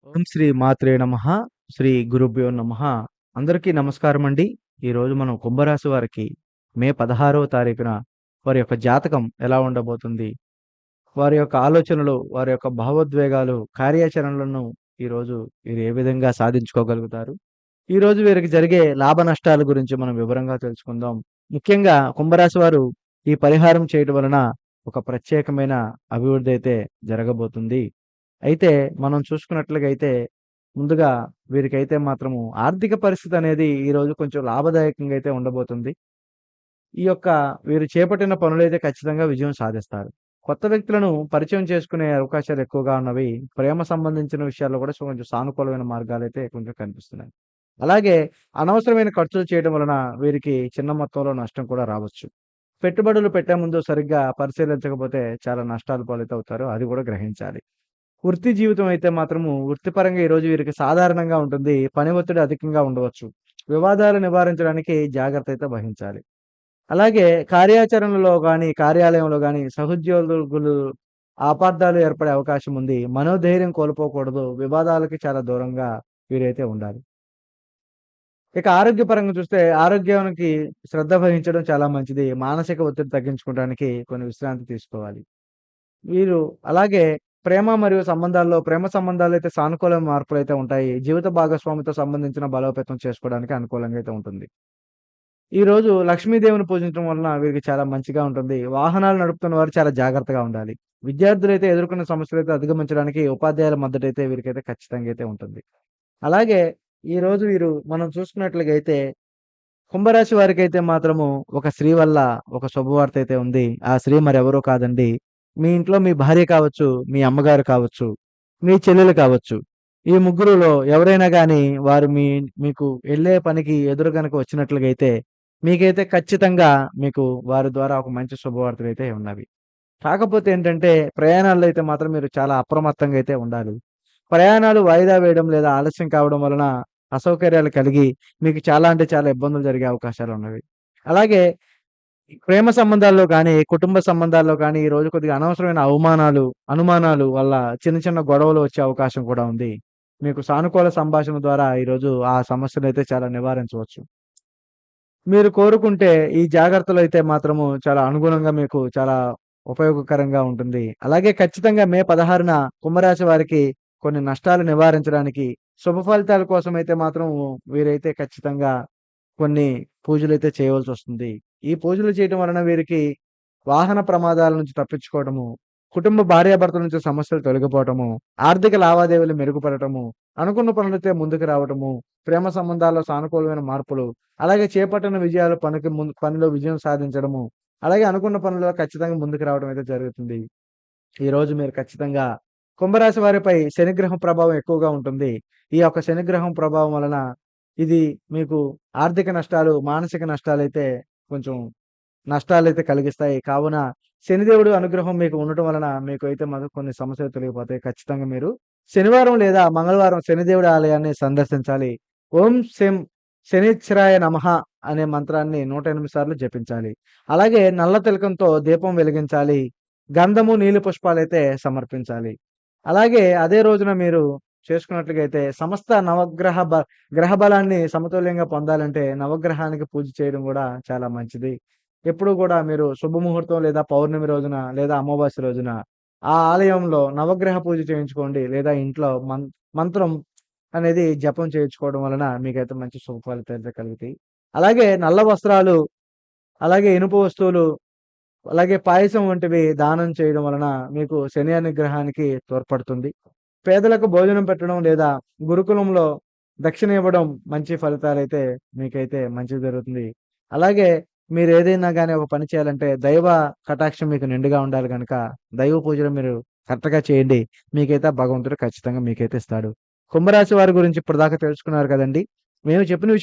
ఓం శ్రీ మాత్రే నమః. శ్రీ గురుభ్యో నమః. అందరికీ నమస్కారమండి. ఈరోజు మనం కుంభరాశి వారికి మే 16వ తారీఖున వారి యొక్క జాతకం ఎలా ఉండబోతుంది? వారి యొక్క ఆలోచనలు, వారి యొక్క భావోద్వేగాలు, కార్యాచరణలను ఈరోజు వీరు ఏ విధంగా సాధించుకోగలుగుతారు? ఈరోజు వీరికి జరిగే లాభ నష్టాల గురించి మనం వివరంగా తెలుసుకుందాం. ముఖ్యంగా కుంభరాశి వారు ఈ పరిహారం చేయడం వలన ఒక ప్రత్యేకమైన అభివృద్ధి అయితే జరగబోతుంది. అయితే మనం చూసుకున్నట్లుగా అయితే ముందుగా వీరికైతే మాత్రము ఆర్థిక పరిస్థితి అనేది ఈరోజు కొంచెం లాభదాయకంగా అయితే ఉండబోతుంది. ఈ యొక్క వీరు చేపట్టిన పనులైతే ఖచ్చితంగా విజయం సాధిస్తారు. కొత్త వ్యక్తులను పరిచయం చేసుకునే అవకాశాలు ఎక్కువగా ఉన్నవి. ప్రేమ సంబంధించిన విషయాల్లో కూడా కొంచెం సానుకూలమైన మార్గాలైతే కొంచెం కనిపిస్తున్నాయి. అలాగే అనవసరమైన ఖర్చులు చేయడం వలన వీరికి చిన్న మొత్తంలో నష్టం కూడా రావచ్చు. పెట్టుబడులు పెట్టే ముందు సరిగ్గా పరిశీలించకపోతే చాలా నష్టాల పాలైతవుతారు. అది కూడా గ్రహించాలి. వృత్తి జీవితం అయితే మాత్రము వృత్తిపరంగా ఈరోజు వీరికి సాధారణంగా ఉంటుంది. పని ఒత్తిడి అధికంగా ఉండవచ్చు. వివాదాలు నివారించడానికి జాగ్రత్త అయితే వహించాలి. అలాగే కార్యాచరణలో గాని, కార్యాలయంలో గాని సహోద్యోగులు అపార్థాలు ఏర్పడే అవకాశం ఉంది. మనోధైర్యం కోల్పోకూడదు. వివాదాలకి చాలా దూరంగా వీరైతే ఉండాలి. ఇక ఆరోగ్యపరంగా చూస్తే ఆరోగ్యానికి శ్రద్ధ వహించడం చాలా మంచిది. మానసిక ఒత్తిడి తగ్గించుకోవడానికి కొన్ని విశ్రాంతి తీసుకోవాలి. వీరు అలాగే ప్రేమ సంబంధాలైతే సానుకూల మార్పులైతే ఉంటాయి. జీవిత భాగస్వామితో సంబంధించిన బలోపేతం చేసుకోవడానికి అనుకూలంగా అయితే ఉంటుంది. ఈరోజు లక్ష్మీదేవిని పూజించడం వలన వీరికి చాలా మంచిగా ఉంటుంది. వాహనాలు నడుపుతున్న వారు చాలా జాగ్రత్తగా ఉండాలి. విద్యార్థులైతే ఎదుర్కొన్న సమస్యలైతే అధిగమించడానికి ఉపాధ్యాయుల మద్దతైతే వీరికైతే ఖచ్చితంగా అయితే ఉంటుంది. అలాగే ఈరోజు వీరు మనం చూసుకున్నట్లుగా అయితే కుంభరాశి వారికైతే మాత్రము ఒక స్త్రీ వల్ల ఒక శుభవార్త అయితే ఉంది. ఆ స్త్రీ మరెవరో కాదండి. మీ ఇంట్లో మీ భార్య కావచ్చు, మీ అమ్మగారు కావచ్చు, మీ చెల్లెలు కావచ్చు. ఈ ముగ్గురులో ఎవరైనా గాని వారు మీకు ఎళ్ళే పనికి ఎదురు గనక వచ్చినట్లుగైతే మీకైతే ఖచ్చితంగా మీకు వారి ద్వారా ఒక మంచి శుభవార్తలైతే ఉన్నవి. కాకపోతే ఏంటంటే ప్రయాణాల్లో అయితే మాత్రం మీరు చాలా అప్రమత్తంగా అయితే ఉండాలి. ప్రయాణాలు వాయిదా వేయడం లేదా ఆలస్యం కావడం వలన అసౌకర్యాలు కలిగి మీకు చాలా అంటే చాలా ఇబ్బందులు జరిగే అవకాశాలున్నవి. అలాగే ప్రేమ సంబంధాల్లో గానీ, కుటుంబ సంబంధాల్లో కానీ ఈరోజు కొద్దిగా అనవసరమైన అనుమానాలు వల్ల చిన్న చిన్న గొడవలు వచ్చే అవకాశం కూడా ఉంది. మీకు సానుకూల సంభాషణ ద్వారా ఈరోజు ఆ సమస్యనైతే చాలా నివారించవచ్చు. మీరు కోరుకుంటే ఈ జాగ్రత్తలైతే మాత్రము చాలా అనుగుణంగా మీకు చాలా ఉపయోగకరంగా ఉంటుంది. అలాగే ఖచ్చితంగా మే 16న కుంభరాశి వారికి కొన్ని నష్టాలు నివారించడానికి శుభ ఫలితాల కోసమైతే మాత్రం వీరైతే ఖచ్చితంగా కొన్ని పూజలైతే చేయవలసొస్తుంది. ఈ పూజలు చేయటం వలన వీరికి వాహన ప్రమాదాల నుంచి తప్పించుకోవటము, కుటుంబ భార్యాభర్తల నుంచి సమస్యలు తొలగిపోవటము, ఆర్థిక లావాదేవీలు మెరుగుపడటము, అనుకున్న పనులైతే ముందుకు రావటము, ప్రేమ సంబంధాల్లో సానుకూలమైన మార్పులు, అలాగే చేపట్టిన విజయాలు పనిలో విజయం సాధించడము, అలాగే అనుకున్న పనుల్లో ఖచ్చితంగా ముందుకు రావడం అయితే జరుగుతుంది. ఈరోజు మీరు ఖచ్చితంగా కుంభరాశి వారిపై శనిగ్రహం ప్రభావం ఎక్కువగా ఉంటుంది. ఈ యొక్క శనిగ్రహం ప్రభావం వలన ఇది మీకు ఆర్థిక నష్టాలు, మానసిక నష్టాలైతే కొంచెం నష్టాలైతే కలిగిస్తాయి. కావున శనిదేవుడు అనుగ్రహం మీకు ఉండటం వలన మీకు అయితే మాత్రం కొన్ని సమస్యలు తొలగిపోతాయి. ఖచ్చితంగా మీరు శనివారం లేదా మంగళవారం శనిదేవుడి ఆలయాన్ని సందర్శించాలి. ఓం శనిశ్చరాయ నమః అనే మంత్రాన్ని 108 సార్లు జపించాలి. అలాగే నల్ల తిలకంతో దీపం వెలిగించాలి. గంధము, నీలి పుష్పాలైతే సమర్పించాలి. అలాగే అదే రోజున మీరు చేసుకున్నట్లుగా అయితే సమస్త గ్రహ బలాన్ని సమతుల్యంగా పొందాలంటే నవగ్రహానికి పూజ చేయడం గూడా చాలా మంచిది. ఎప్పుడూ గూడా మీరు శుభముహూర్తం లేదా పౌర్ణమి రోజున లేదా అమావాస్య రోజున ఆ ఆలయంలో నవగ్రహ పూజ చేయించుకోండి. లేదా ఇంట్లో మంత్రం అనేది జపం చేయించుకోవడం వలన మీకైతే మంచి శుభ ఫలితాలైతే కలుగుతాయి. అలాగే నల్ల వస్త్రాలు, అలాగే ఇనుప వస్తువులు, అలాగే పాయసం వంటివి దానం చేయడం వలన మీకు శని అనుగ్రహానికి తోడ్పడుతుంది. పేదలకు భోజనం పెట్టడం లేదా గురుకులంలో దక్షిణ ఇవ్వడం మంచి ఫలితాలైతే మీకైతే మంచిగా జరుగుతుంది. అలాగే మీరేదైనా గాని ఒక పని చేయాలంటే దైవ కటాక్షం మీకు నిండుగా ఉండాలి గనక దైవ పూజలు మీరు కరెక్ట్‌గా చేయండి. మీకైతే ఆ భగవంతుడు ఖచ్చితంగా మీకైతే ఇస్తాడు. కుంభరాశి వారి గురించి ఇప్పటిదాకా తెలుసుకున్నారు కదండీ! మేము చెప్పిన